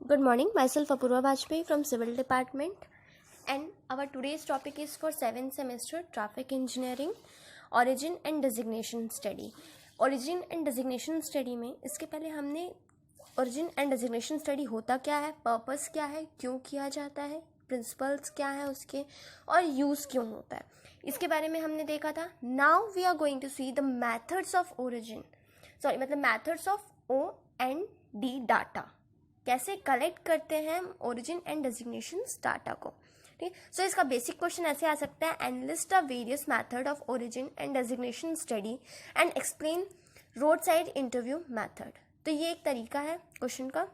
Good morning, myself Apurva Bajpayee from Civil Department, and our today's topic is for 7th semester Traffic Engineering, Origin and Designation Study. Origin and Designation Study में इसके पहले हमने Origin and Designation Study होता क्या है, purpose क्या है, क्यों किया जाता है, प्रिंसिपल्स क्या है उसके, और यूज़ क्यों होता है, इसके बारे में हमने देखा था. Now we are going to see the methods of origin, मतलब मेथड्स ऑफ O&D डाटा, कैसे कलेक्ट करते हैं ओरिजिन एंड डेजिग्नेशन डाटा को. ठीक, सो इसका बेसिक क्वेश्चन ऐसे आ सकता है, analyst the various method of origin and designation study and explain road side interview method. तो ये एक तरीका है क्वेश्चन का.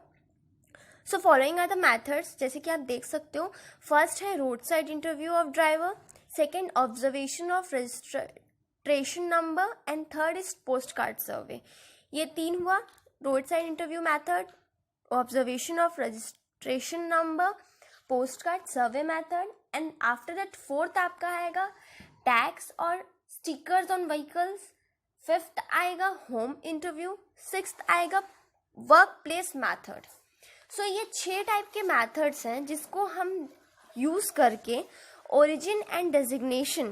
So following are the methods, जैसे कि आप देख सकते हो. फर्स्ट है road side interview of driver, second observation of registration number, and third is post card survey. ये तीन हुआ road side interview method, observation of registration number, postcard survey method, and after that fourth आपका आएगा tags और stickers on vehicles, fifth आएगा home interview, sixth आएगा workplace method. So ये 6 type के methods हैं जिसको हम यूज़ करके origin and designation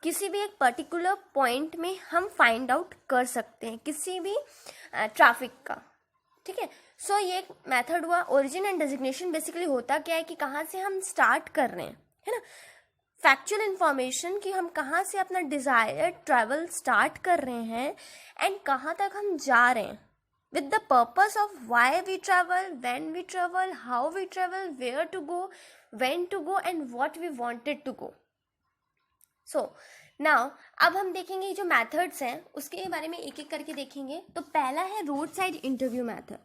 किसी भी एक पर्टिकुलर पॉइंट में हम फाइंड आउट कर सकते हैं, किसी भी ट्रैफिक का. ठीक है, सो ये एक मेथड हुआ. ओरिजिन एंड डेजिग्नेशन बेसिकली होता क्या है कि कहाँ से हम स्टार्ट कर रहे हैं, है ना, फैक्चुअल इंफॉर्मेशन कि हम कहाँ से अपना डिजायर्ड ट्रैवल स्टार्ट कर रहे हैं एंड कहाँ तक हम जा रहे हैं, with the purpose of why we travel, when we travel, how we travel, where to go, when to go, and what we wanted to go. So now अब हम देखेंगे जो मेथड्स हैं उसके बारे में एक एक करके देखेंगे. तो पहला है road side interview method.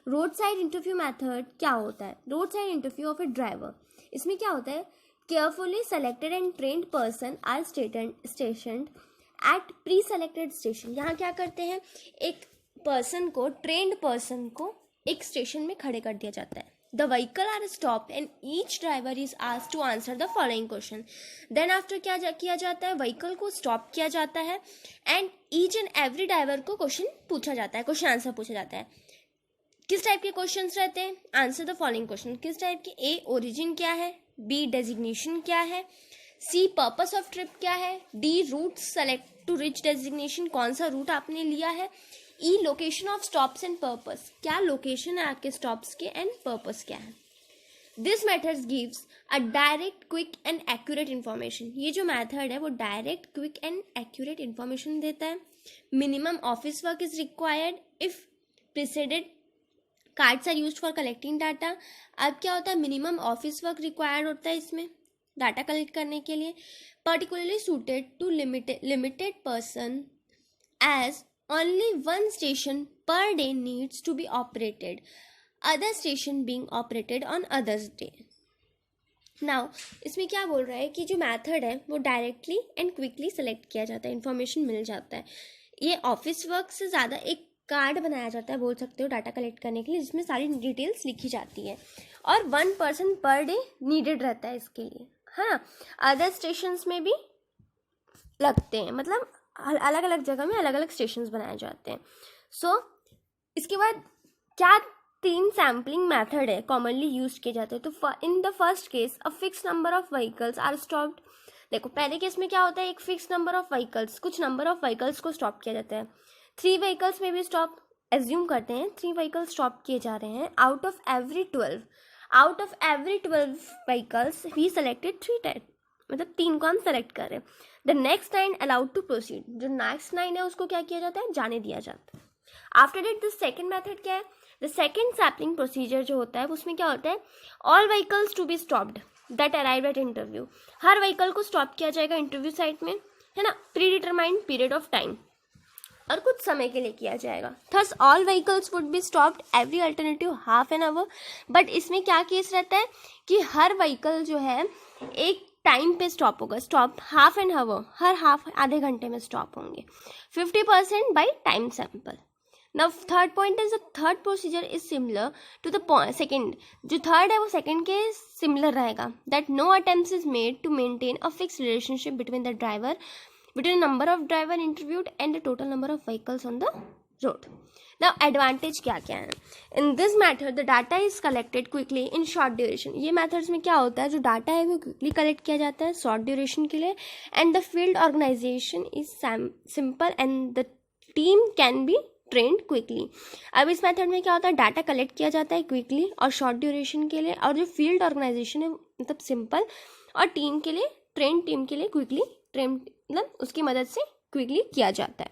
Road side interview method क्या होता है? Road side interview of a driver. इसमें क्या होता है, carefully selected and trained person are stationed at pre selected station. यहाँ क्या करते हैं, एक पर्सन को, ट्रेन्ड पर्सन को एक स्टेशन में खड़े कर दिया जाता है. The vehicle are stopped and each driver is asked to answer the following question. Then after क्या किया जाता है, vehicle को stop किया जाता है and each and every driver को क्वेश्चन पूछा जाता है, क्वेश्चन आंसर पूछा जाता है. किस टाइप के क्वेश्चंस रहते हैं? Answer the following question. किस टाइप के? ए ओरिजिन क्या है, बी डेजिग्नेशन क्या है, सी पर्पस ऑफ ट्रिप क्या है, D route select to reach designation, कौन सा रूट आपने लिया है, E location of stops and purpose, क्या लोकेशन है आपके स्टॉप्स के एंड पर्पस क्या है. This method gives a direct quick and accurate information. ये जो मेथड है वो direct quick and accurate information देता है. Minimum office work is required if preceded cards are used for collecting data. अब क्या होता है, मिनिमम ऑफिस वर्क रिक्वायर्ड होता है इसमें डाटा कलेक्ट करने के लिए. Particularly suited to limited person as only one station per day needs to be operated, other station being operated on others day. Now इसमें क्या बोल रहा है कि जो मेथड है वो डायरेक्टली एंड क्विकली सेलेक्ट किया जाता है, इन्फॉर्मेशन मिल जाता है. ये ऑफिस वर्क से ज़्यादा एक कार्ड बनाया जाता है, बोल सकते हो, डाटा कलेक्ट करने के लिए, जिसमें सारी डिटेल्स लिखी जाती है, और 1 पर्सन पर डे नीडेड रहता है इसके लिए. हाँ, अदर स्टेशंस में भी लगते हैं, मतलब अलग अलग जगह में अलग अलग स्टेशंस बनाए जाते हैं. सो इसके बाद क्या 3 सैम्पलिंग मेथड है कॉमनली यूज किए जाते हैं. तो in the first case a fix number of vehicles are stopped. देखो पहले केस में क्या होता है, एक फिक्स नंबर ऑफ व्हीकल्स, कुछ नंबर ऑफ व्हीकल्स को स्टॉप किया जाता है. 3 व्हीकल्स में भी स्टॉप, एज्यूम करते हैं 3 व्हीकल्स स्टॉप किए जा रहे हैं. Out of every 12 vehicles we selected 3 type, मतलब 3 को हम सेलेक्ट कर रहे हैं. The next 9 allowed to proceed. जो नेक्स्ट 9 है उसको क्या किया जाता है, जाने दिया जाता है. After that the second method क्या है, द सेकेंड सैम्पलिंग प्रोसीजर जो होता है उसमें क्या होता है, all vehicles to be stopped that arrive at interview. हर व्हीकल को स्टॉप किया जाएगा इंटरव्यू साइट में, है ना, pre determined period of time, और कुछ समय के लिए किया जाएगा. Thus all vehicles would be stopped every alternative half an hour. But इसमें क्या केस रहता है कि हर व्हीकल जो है एक टाइम पे स्टॉप होगा, स्टॉप हाफ एन आवर, हर आधे घंटे में स्टॉप होंगे. 50% by time sample. Now third point is the third procedure is similar to the second. जो थर्ड है वो सेकेंड के सिमिलर रहेगा. That no attempt is made to maintain a fix relationship between the driver, between number of driver interviewed and the total number of vehicles on the road. Now advantage क्या क्या है? In this method the data is collected quickly in short duration. ये methods में क्या होता है, जो data है वो क्विकली कलेक्ट किया जाता है शॉर्ट ड्यूरेशन के लिए. And the field organization is simple and the team can be trained quickly. अब इस मेथड में क्या होता है, डाटा कलेक्ट किया जाता है क्विकली और शॉर्ट ड्यूरेशन के लिए, और जो फील्ड ऑर्गेनाइजेशन है मतलब सिंपल, और टीम के लिए टीम के लिए क्विकली ट्रेन मतलब उसकी मदद से क्विकली किया जाता है.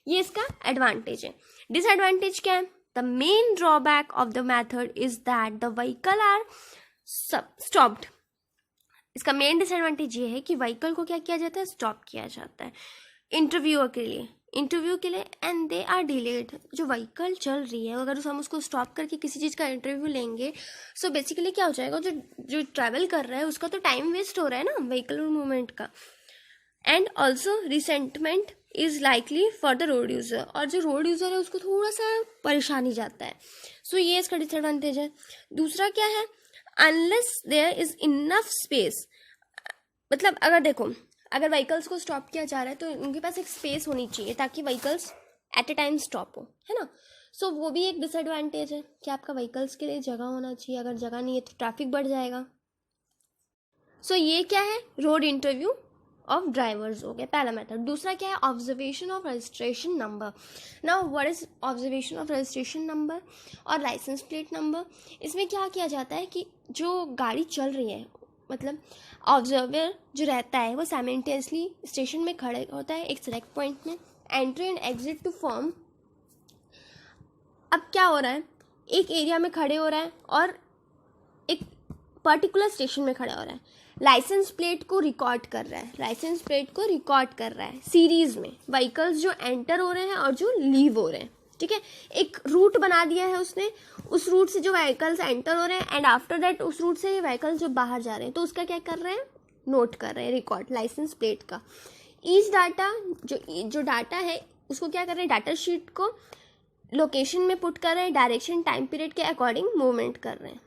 ये इसका एडवांटेज है. डिसएडवांटेज क्या है? The main drawback of the method is that the vehicle are stopped. इसका मेन डिसएडवांटेज ये है कि व्हीकल को क्या किया जाता है, स्टॉप किया जाता है इंटरव्यू के लिए एंड दे आर डिलेड. जो व्हीकल चल रही है अगर हम उसको स्टॉप करके किसी चीज़ का इंटरव्यू लेंगे, सो बेसिकली क्या हो जाएगा, जो ट्रैवल कर रहा है उसका तो टाइम वेस्ट हो रहा है ना व्हीकल मूवमेंट का. And also resentment is likely for the road user, और जो रोड यूज़र है उसको थोड़ा सा परेशानी जाता है. सो ये इसका डिसएडवांटेज है. दूसरा क्या है, unless there is enough space, मतलब अगर व्हीकल्स को स्टॉप किया जा रहा है तो उनके पास एक स्पेस होनी चाहिए ताकि vehicles at a time stop हो, है ना. सो वो भी एक डिसएडवांटेज है कि आपका व्हीकल्स के लिए जगह होना चाहिए. अगर जगह नहीं है तो ट्रैफिक बढ़ जाएगा. सो ये क्या है, रोड इंटरव्यू ऑफ ड्राइवर्स हो गया पहला मेथड. दूसरा क्या है, observation of registration number. Now what is observation of registration number और लाइसेंस प्लेट नंबर? इसमें क्या किया जाता है कि जो गाड़ी चल रही है मतलब ऑब्जर्वर जो रहता है वो साइमल्टेनियसली स्टेशन में खड़े होता है एक सेलेक्ट पॉइंट में, entry and exit to form. अब क्या हो रहा है, एक एरिया में खड़े हो रहा है और एक पर्टिकुलर स्टेशन में खड़ा हो रहा है. लाइसेंस प्लेट को रिकॉर्ड कर रहा है सीरीज में व्हीकल्स जो एंटर हो रहे हैं और जो लीव हो रहे हैं. ठीक है, एक रूट बना दिया है उसने, उस रूट से जो व्हीकल्स एंटर हो रहे हैं एंड आफ्टर दैट उस रूट से व्हीकल्स जो बाहर जा रहे हैं तो उसका क्या कर रहे हैं, नोट कर रहे हैं रिकॉर्ड लाइसेंस प्लेट का. ईच डाटा जो डाटा है उसको क्या कर रहे हैं, डाटा शीट को लोकेशन में पुट कर रहे हैं, डायरेक्शन टाइम पीरियड के अकॉर्डिंग मूवमेंट कर रहे हैं.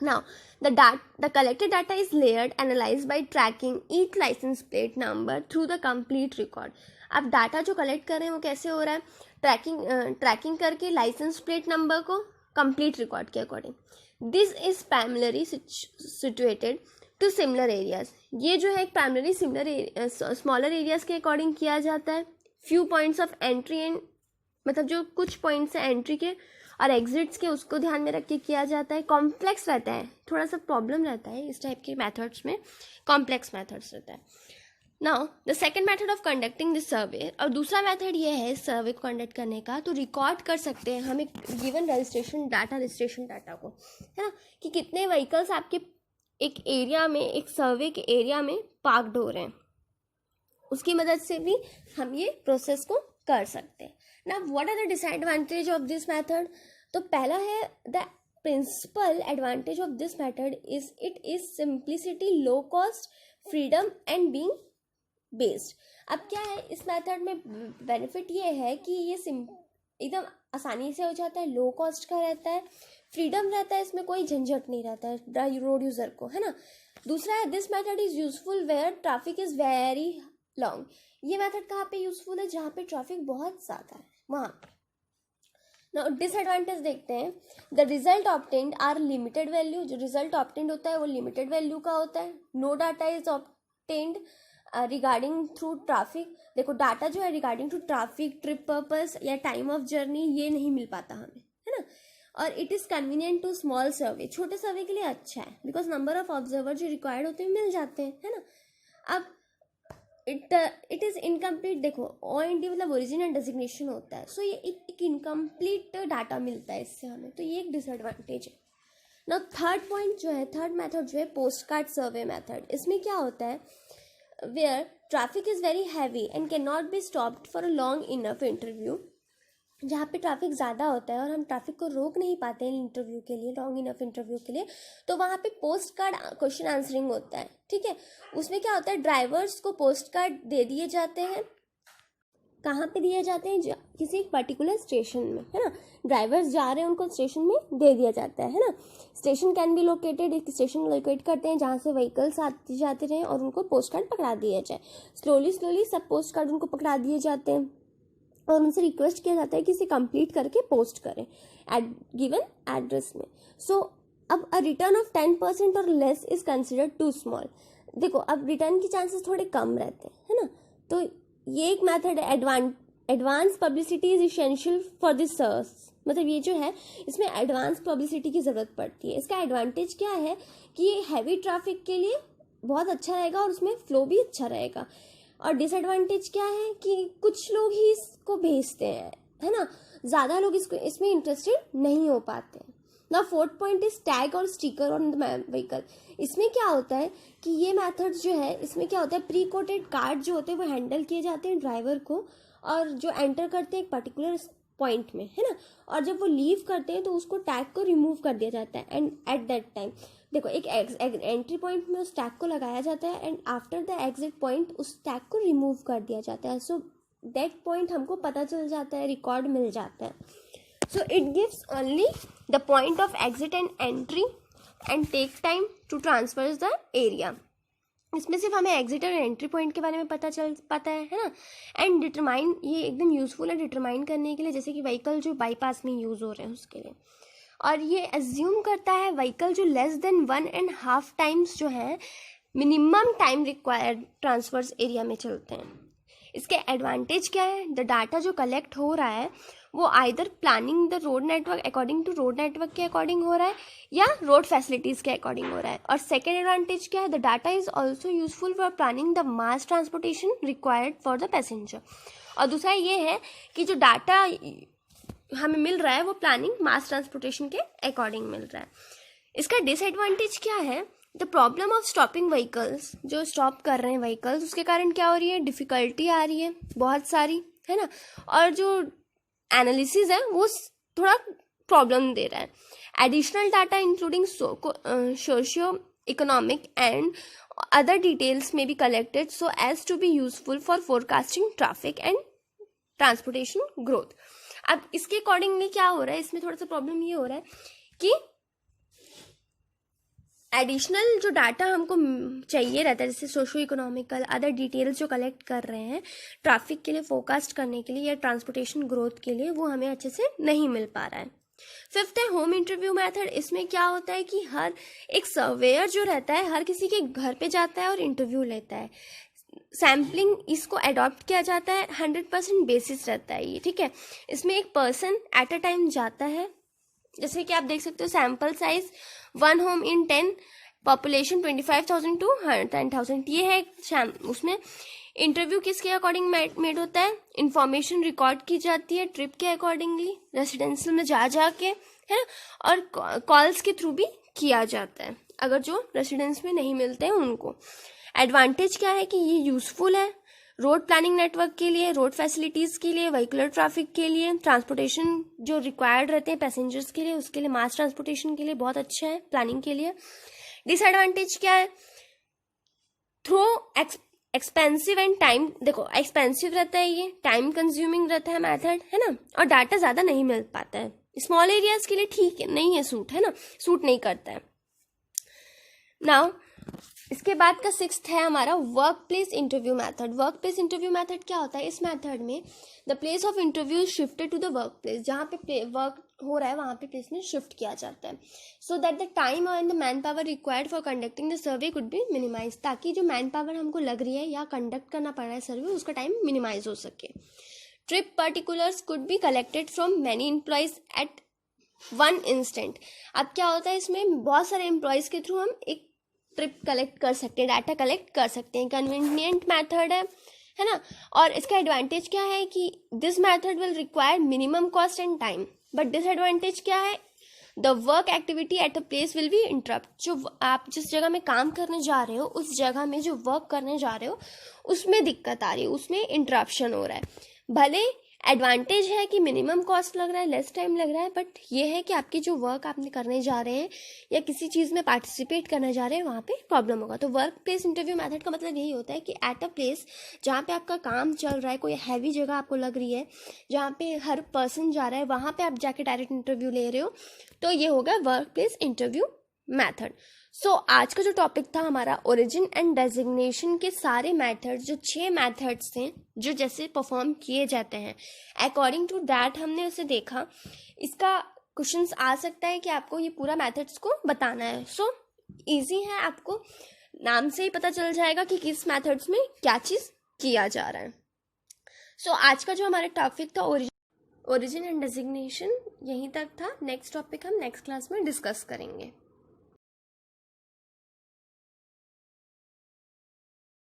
Now, the collected data is layered, analyzed by tracking each license plate number through the complete record. अब डाटा जो कलेक्ट कर रहे हैं वो कैसे हो रहा है, ट्रैकिंग करके लाइसेंस प्लेट नंबर को कंप्लीट रिकॉर्ड के according. This is primary situated to similar areas. ये जो है एक प्राइमरी सिमिलर स्मॉलर एरियाज के अकॉर्डिंग किया जाता है. Few points of entry and मतलब जो कुछ पॉइंट्स हैं एंट्री के और एग्जिट्स के उसको ध्यान में रख के किया जाता है. कॉम्प्लेक्स रहता है, थोड़ा सा प्रॉब्लम रहता है इस टाइप के मेथड्स में, कॉम्प्लेक्स मेथड्स रहता है. Now the second method of conducting this survey, और दूसरा मेथड ये है सर्वे को कंडक्ट करने का. तो रिकॉर्ड कर सकते हैं हम एक गिवन रजिस्ट्रेशन डाटा को, है ना, कि कितने व्हीकल्स आपके एक एरिया में, एक सर्वे के एरिया में पार्कड हो रहे हैं. उसकी मदद से भी हम ये प्रोसेस को कर सकते हैं. Now, what are the disadvantage of this method? तो पहला है the principal advantage of this method is it is simplicity, low cost, freedom and being based. अब क्या है इस मेथड में बेनिफिट ये है कि ये एकदम आसानी से हो जाता है, लो कॉस्ट का रहता है, फ्रीडम रहता है, इसमें कोई झंझट नहीं रहता है रोड यूजर को, है ना. दूसरा है this method is useful where traffic is very long. ये मेथड कहाँ पे यूजफुल है, जहाँ पे ट्रैफिक बहुत ज़्यादा है वहाँ. नाउ डिसएडवांटेज देखते हैं. The result obtained are limited value. जो रिजल्ट ऑब्टेन्ड होता है वो लिमिटेड वैल्यू का होता है. No data is obtained regarding through traffic. देखो डाटा जो है regarding to traffic, trip purpose या टाइम ऑफ जर्नी ये नहीं मिल पाता हमें, है ना. और it is convenient to small survey. छोटे सर्वे के लिए अच्छा है बिकॉज नंबर ऑफ ऑब्जर्वर जो रिक्वायर्ड होते हैं मिल जाते हैं, है ना. अब इट इज़ इनकम्प्लीट. देखो OIND मतलब ओरिजिन एंड डेजिग्नेशन होता है. सो ये एक इनकम्प्लीट डाटा मिलता है इससे हमें, तो ये एक डिसएडवांटेज है. नाउ थर्ड मेथड जो है पोस्ट कार्ड सर्वे मेथड. इसमें क्या होता है, where traffic is very heavy and can not be stopped for a long enough interview. जहाँ पे ट्रैफिक ज़्यादा होता है और हम ट्रैफिक को रोक नहीं पाते हैं इंटरव्यू के लिए, लॉन्ग इनफ इंटरव्यू के लिए, तो वहाँ पे पोस्ट कार्ड क्वेश्चन आंसरिंग होता है. ठीक है, उसमें क्या होता है, ड्राइवर्स को पोस्ट कार्ड दे दिए जाते हैं. कहाँ पे दिए जाते हैं, किसी एक पर्टिकुलर स्टेशन में, है ना. ड्राइवर्स जा रहे हैं उनको स्टेशन में दे दिया जाता है ना. स्टेशन कैन बी लोकेटेड, एक स्टेशन लोकेट करते हैं जहाँ से व्हीकल्स आते जाते रहें और उनको पोस्ट कार्ड पकड़ा दिया जाए. स्लोली सब पोस्ट कार्ड उनको पकड़ा दिए जाते हैं. और उनसे रिक्वेस्ट किया जाता है कि इसे कंप्लीट करके पोस्ट करें एट गिवन एड्रेस में. सो अब अ रिटर्न ऑफ 10% और less is considered too small. देखो अब रिटर्न की चांसेस थोड़े कम रहते हैं, है ना. तो ये एक मेथड है. Advance publicity is essential for this search. मतलब ये जो है इसमें एडवांस पब्लिसिटी की ज़रूरत पड़ती है. इसका एडवांटेज क्या है कि ये हैवी ट्रैफिक के लिए बहुत अच्छा रहेगा और उसमें फ्लो भी अच्छा रहेगा. और डिसएडवांटेज क्या है कि कुछ लोग ही इसको भेजते हैं, है ना. ज़्यादा लोग इसमें इंटरेस्टेड नहीं हो पाते हैं. ना फोर्थ पॉइंट इज टैग और स्टिकर ऑन द व्हीकल. इसमें क्या होता है कि ये मेथड जो है इसमें क्या होता है, प्री कोटेड कार्ड जो होते हैं वो हैंडल किए जाते हैं ड्राइवर को, और जो एंटर करते हैं एक पर्टिकुलर पॉइंट में, है ना. और जब वो लीव करते हैं तो उसको टैग को रिमूव कर दिया जाता है. एंड एट दैट टाइम देखो एक एंट्री पॉइंट में उस टैग को लगाया जाता है and after the exit point उस टैग को रिमूव कर दिया जाता है. सो दैट पॉइंट हमको पता चल जाता है, रिकॉर्ड मिल जाता है. So it gives only the point of exit and entry and take time to transfer the area. इसमें सिर्फ हमें एग्जिट और एंट्री पॉइंट के बारे में पता है ना. एंड डिटरमाइन, ये एकदम यूजफुल है डिटरमाइन करने के लिए, जैसे कि व्हीकल जो बाईपास में यूज़ हो रहे हैं उसके लिए. और ये एज्यूम करता है व्हीकल जो लेस देन 1.5 टाइम्स जो है minimum time required transfers area में चलते हैं. इसके एडवांटेज क्या है, द डाटा जो कलेक्ट हो रहा है वो either planning the road network according to road network के अकॉर्डिंग हो रहा है या रोड फैसिलिटीज़ के अकॉर्डिंग हो रहा है. और सेकेंड एडवांटेज क्या है, the data is also useful for planning the mass transportation required for the passenger. और दूसरा ये है कि जो डाटा हमें मिल रहा है वो प्लानिंग मास ट्रांसपोर्टेशन के अकॉर्डिंग मिल रहा है. इसका डिसएडवांटेज क्या है, the problem of stopping vehicles, जो स्टॉप कर रहे हैं व्हीकल्स उसके कारण क्या हो रही है, डिफ़िकल्टी आ रही है बहुत सारी, है ना. और जो एनालिसिस है वो थोड़ा प्रॉब्लम दे रहा है. Additional data including socio economic and other details may be collected so as to be useful for forecasting traffic and transportation growth. अब इसके अकॉर्डिंगली क्या हो रहा है, इसमें थोड़ा सा प्रॉब्लम ये हो रहा है कि एडिशनल जो डाटा हमको चाहिए रहता है, जैसे सोशो इकोनॉमिकल अदर डिटेल्स जो कलेक्ट कर रहे हैं ट्रैफिक के लिए फोरकास्ट करने के लिए या ट्रांसपोर्टेशन ग्रोथ के लिए, वो हमें अच्छे से नहीं मिल पा रहा है. फिफ्थ है होम इंटरव्यू मेथड. इसमें क्या होता है कि हर एक सर्वेयर जो रहता है हर किसी के घर पे जाता है और इंटरव्यू लेता है. सैम्पलिंग इसको अडॉप्ट किया जाता है, 100% बेसिस रहता है ये, ठीक है. इसमें एक पर्सन एट अ टाइम जाता है, जैसे कि आप देख सकते हो sample size 1 home in 10, population 25,000 to 10,000. ये है. उसमें इंटरव्यू किसके अकॉर्डिंग मेड होता है, इंफॉर्मेशन रिकॉर्ड की जाती है ट्रिप के अकॉर्डिंगली, रेसिडेंशियल में जा के, है, और कॉल्स के थ्रू भी किया जाता है अगर जो रेसिडेंस में नहीं मिलते हैं उनको. एडवांटेज क्या है कि ये यूजफुल है रोड प्लानिंग नेटवर्क के लिए, रोड फैसिलिटीज़ के लिए, व्हीकुलर ट्रैफिक के लिए, ट्रांसपोर्टेशन जो रिक्वायर्ड रहते हैं पैसेंजर्स के लिए उसके लिए, मास ट्रांसपोर्टेशन के लिए बहुत अच्छा है प्लानिंग के लिए. डिसएडवांटेज क्या है, थ्रो एक्सपेंसिव एंड टाइम, देखो एक्सपेंसिव रहता है ये, टाइम कंज्यूमिंग रहता है मेथड, है ना. और डाटा ज़्यादा नहीं मिल पाता है, स्मॉल एरियाज के लिए ठीक है, नहीं है सूट, है ना, सूट नहीं करता है. नाउ इसके बाद का सिक्स्थ है हमारा work place interview method. Work place interview method क्या होता है, इस मैथड में the place of interview is shifted to the work place. जहाँ पे वर्क हो रहा है वहाँ पे प्लेस में शिफ्ट किया जाता है, so that the time and the man power required for conducting the survey could be minimize. ताकि जो मैन पावर हमको लग रही है या कंडक्ट करना पड़ रहा है सर्वे उसका टाइम मिनिमाइज हो सके. Trip particulars could be collected from many employees at one instant. अब क्या होता है, इसमें बहुत सारे एम्प्लॉयज के थ्रू हम एक ट्रिप कलेक्ट कर सकते हैं, डाटा कलेक्ट कर सकते हैं. कन्वीनियंट मैथड है ना. और इसका एडवांटेज क्या है कि this method will require minimum cost and time. But disadvantage क्या है, the work activity at a place will be interrupt. जो आप जिस जगह में काम करने जा रहे हो उस जगह में जो वर्क करने जा रहे हो उसमें दिक्कत आ रही है, उसमें इंटरप्शन हो रहा है. भले एडवांटेज है कि मिनिमम कॉस्ट लग रहा है, लेस टाइम लग रहा है, बट ये है कि आपकी जो वर्क आपने करने जा रहे हैं या किसी चीज़ में पार्टिसिपेट करने जा रहे हैं वहाँ पे प्रॉब्लम होगा. तो वर्क प्लेस इंटरव्यू मेथड का मतलब यही होता है कि एट अ प्लेस जहाँ पे आपका काम चल रहा है, कोई हैवी जगह आपको लग रही है जहाँ पे हर पर्सन जा रहा है, वहाँ पे आप जाके डायरेक्ट इंटरव्यू ले रहे हो, तो ये होगा वर्क प्लेस इंटरव्यू मैथड। सो आज का जो टॉपिक था हमारा ओरिजिन एंड डेजिग्नेशन के सारे मैथड्स, जो 6 मैथड्स थे जो जैसे परफॉर्म किए जाते हैं, अकॉर्डिंग टू दैट हमने उसे देखा। इसका क्वेश्चंस आ सकता है कि आपको ये पूरा मैथड्स को बताना है। सो इजी है, आपको नाम से ही पता चल जाएगा कि किस मैथड्स में क्या चीज़ किया जा रहा है। सो आज का जो हमारा टॉपिक था ओरिजिन एंड डेजिग्नेशन यहीं तक था। नेक्स्ट टॉपिक हम नेक्स्ट क्लास में डिस्कस करेंगे।